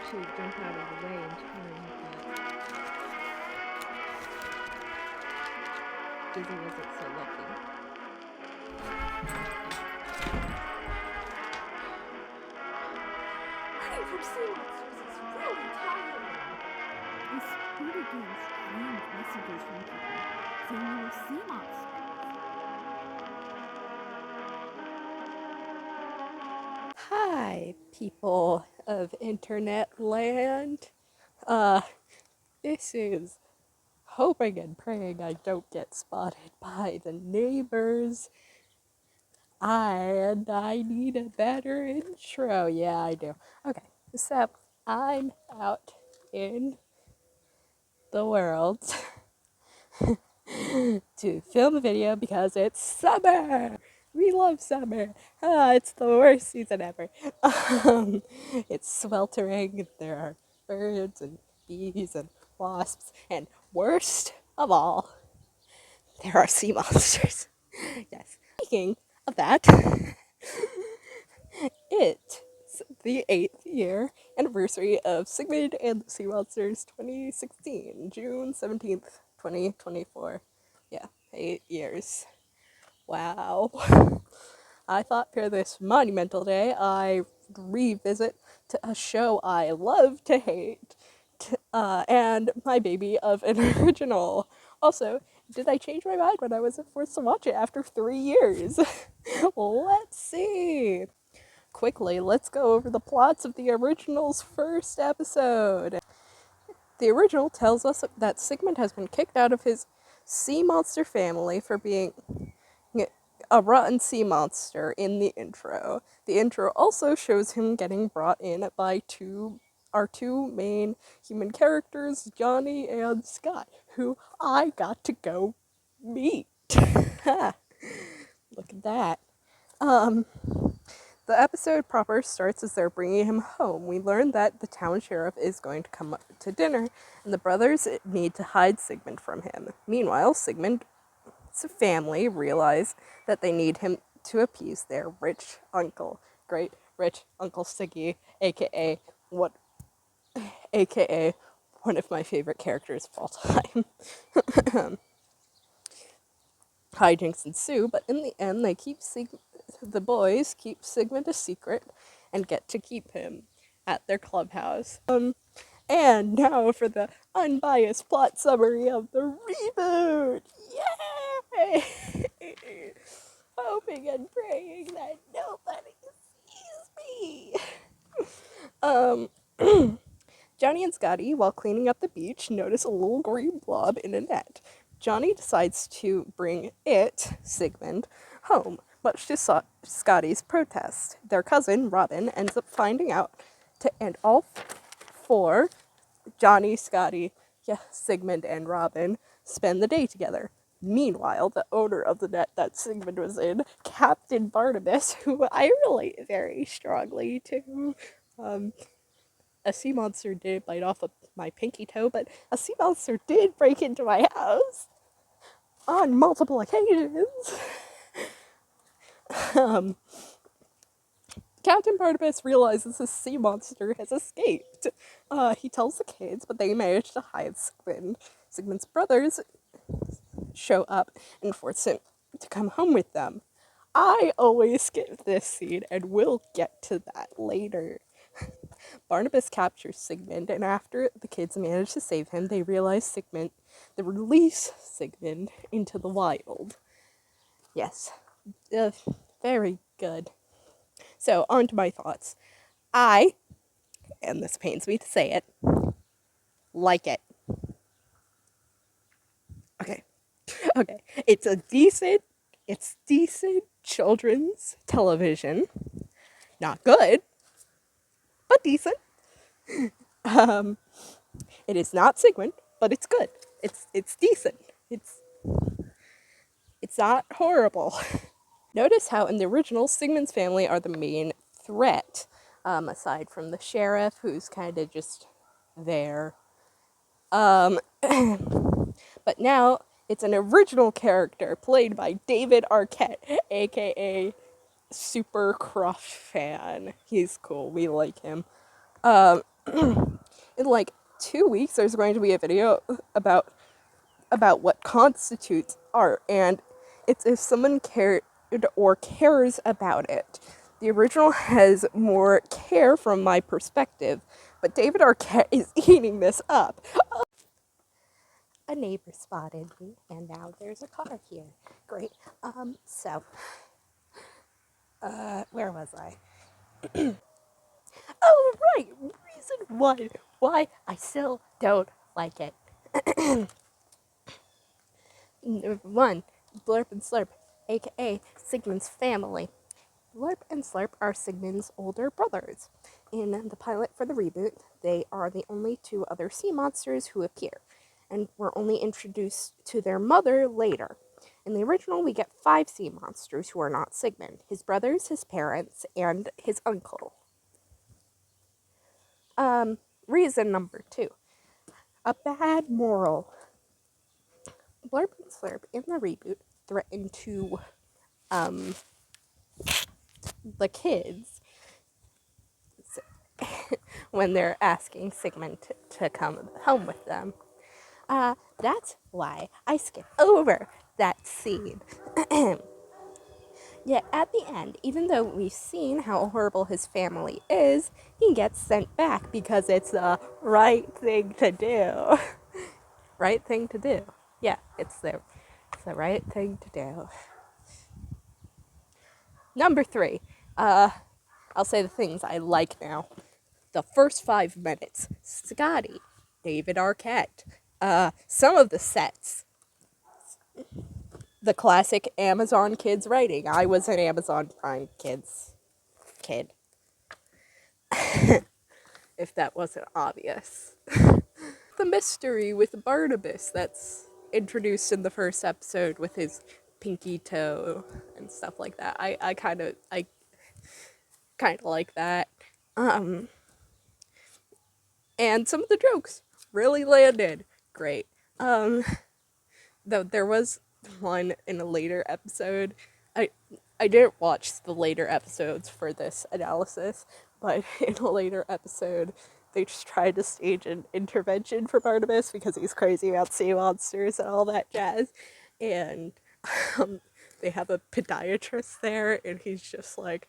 actually jump out of the way in time, but Dizzy wasn't so lucky. Running from sea monsters is really tiring. I speed against strange messages from people saying you will see monsters. Hi, people of internet land. This is hoping and praying I don't get spotted by the neighbors. I need a better intro. Yeah, I do. Okay, so I'm out in the world to film a video because it's summer. We love summer. It's the worst season ever. It's sweltering. There are birds and bees and wasps, and worst of all, there are sea monsters. Yes. Speaking of that, it's the 8th-year anniversary of Sigmund and the Sea Monsters 2016, June 17th, 2024. Yeah, 8 years. Wow. I thought for this monumental day, I revisit to a show I love to hate, and my baby of an original. Also, did I change my mind when I was forced to watch it after 3 years? Let's see. Quickly, let's go over the plots of the original's first episode. The original tells us that Sigmund has been kicked out of his sea monster family for being a rotten sea monster in the intro. The intro also shows him getting brought in by our two main human characters, Johnny and Scott, who I got to go meet. Look at that. The episode proper starts as they're bringing him home. We learn that the town sheriff is going to come up to dinner, and the brothers need to hide Sigmund from him. Meanwhile, Sigmund's family realize that they need him to appease their rich uncle, great rich Uncle Siggy, aka one of my favorite characters of all time. Hijinks ensue, but in the end, the boys keep Sigmund a secret and get to keep him at their clubhouse. And now for the unbiased plot summary of the reboot. Yay! Hoping and praying that nobody sees me. Johnny and Scotty, while cleaning up the beach, notice a little green blob in a net. Johnny decides to bring it, Sigmund, home, much to Scotty's protest. Their cousin, Robin, ends up finding out, and all four, Johnny, Scotty, Sigmund, and Robin, spend the day together. Meanwhile, the owner of the net that Sigmund was in, Captain Barnabas, who I relate very strongly to, a sea monster did bite off my pinky toe, but a sea monster did break into my house on multiple occasions. Captain Barnabas realizes the sea monster has escaped. He tells the kids, but they manage to hide Sigmund. Sigmund's brothers show up and force him to come home with them. I always skip this scene, and we'll get to that later. Barnabas captures Sigmund, and after the kids manage to save him, they release Sigmund into the wild. Yes, very good. So, on to my thoughts. And this pains me to say it, like it. Okay. It's decent children's television. Not good, but decent. It is not Sigmund, but it's good. It's decent. It's not horrible. Notice how in the original, Sigmund's family are the main threat, aside from the sheriff, who's kind of just there. But now it's an original character played by David Arquette, aka Super Crush Fan. He's cool. We like him. In like 2 weeks, there's going to be a video about what constitutes art, and it's if someone cared or cares about it. The original has more care from my perspective, but David Arquette is eating this up. A neighbor spotted me, and now there's a car here. Great. Where was I? Oh, right. Reason one why I still don't like it. Number one, Blurp and Slurp, aka Sigmund's family. Blurp and Slurp are Sigmund's older brothers. In the pilot for the reboot, they are the only two other sea monsters who appear, and we're only introduced to their mother later. In the original, we get 5 sea monsters who are not Sigmund: his brothers, his parents, and his uncle. Reason number 2. A bad moral. Blurp and Slurp in the reboot threaten to, the kids when they're asking Sigmund to come home with them. That's why I skip over that scene. Yet at the end, even though we've seen how horrible his family is, he gets sent back because it's the right thing to do. Right thing to do. Yeah, it's the right thing to do. Number 3. I'll say the things I like now. The first 5 minutes. Scotty. David Arquette. Some of the sets. The classic Amazon Kids writing. I was an Amazon Prime Kids kid. If that wasn't obvious. The mystery with Barnabas that's introduced in the first episode with his pinky toe and stuff like that. I kind of like that. And some of the jokes really landed great. Though there was one in a later episode. I didn't watch the later episodes for this analysis, but in a later episode, they just tried to stage an intervention for Barnabas because he's crazy about sea monsters and all that jazz. And they have a podiatrist there, and he's just like,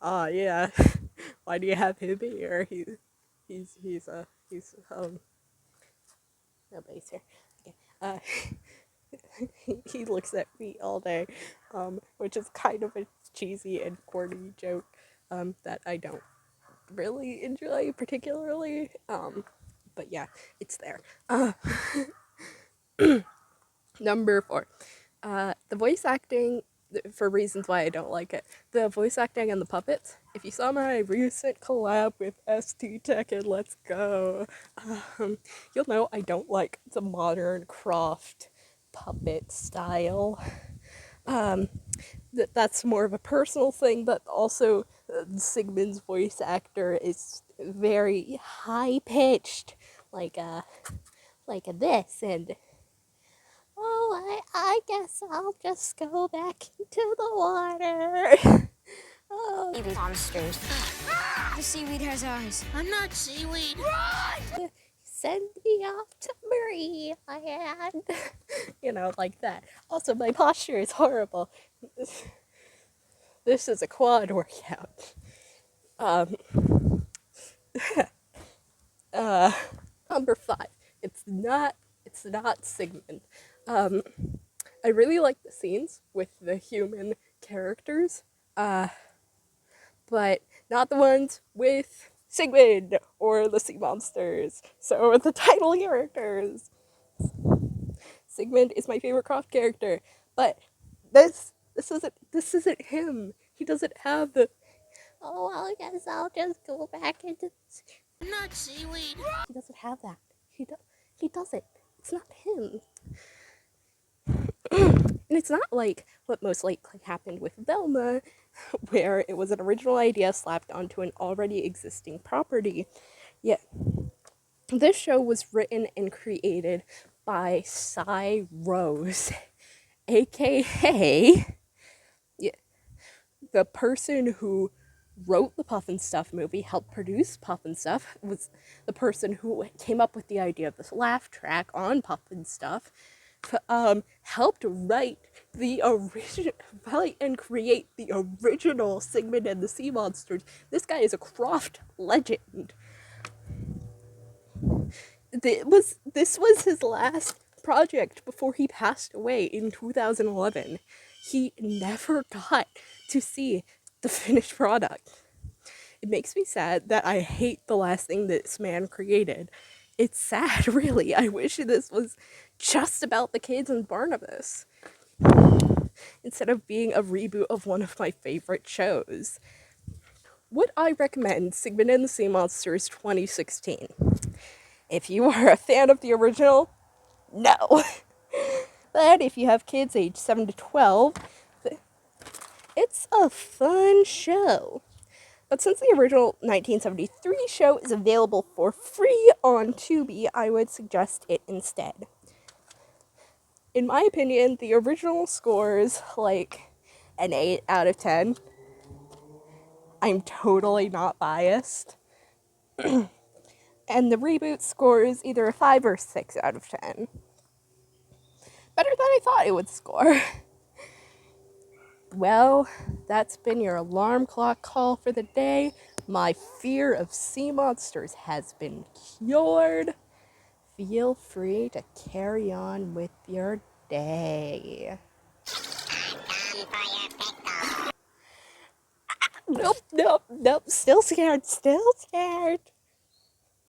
yeah, why do you have him here? Nobody's here. Okay. He looks at me all day, which is kind of a cheesy and corny joke that I don't really enjoy particularly. But yeah, it's there. Number 4. The voice acting, for reasons why I don't like it. The voice acting and the puppets. If you saw my recent collab with ST Tech and Let's Go, you'll know I don't like the modern Croft puppet style. That's more of a personal thing, but also Sigmund's voice actor is very high pitched, like this, and I guess I'll just go back into the water. Oh, Monsters. The seaweed has eyes. I'm not seaweed. send me off to Marineland. Like that. Also, my posture is horrible. This is a quad workout. Number 5. It's not Sigmund. I really like the scenes with the human characters, but not the ones with Sigmund or the sea monsters. So the title characters. Sigmund is my favorite Croft character, but this isn't him. He doesn't have the. Oh, well, I guess I'll just go back into. I'm not seaweed. He doesn't have that. He doesn't. It's not him. And it's not like what most likely happened with Velma, where it was an original idea slapped onto an already existing property. Yeah. This show was written and created by Cy Rose, aka the person who wrote the Puff and Stuff movie, helped produce Puff and Stuff, was the person who came up with the idea of this laugh track on Puff and Stuff, helped write and create the original Sigmund and the Sea Monsters. This guy is a Croft legend. This was his last project before he passed away in 2011. He never got to see the finished product. It makes me sad that I hate the last thing this man created. It's sad, really. I wish this was just about the kids and Barnabas instead of being a reboot of one of my favorite shows. Would I recommend Sigmund and the Sea Monsters 2016? If you are a fan of the original, no. But if you have kids aged 7 to 12, it's a fun show. But since the original 1973 show is available for free on Tubi, I would suggest it instead. In my opinion, the original scores like an 8 out of 10. I'm totally not biased. And the reboot scores either a 5 or 6 out of 10. Better than I thought it would score. Well, that's been your alarm clock call for the day. My fear of sea monsters has been cured. Feel free to carry on with your day. Nope. Still scared.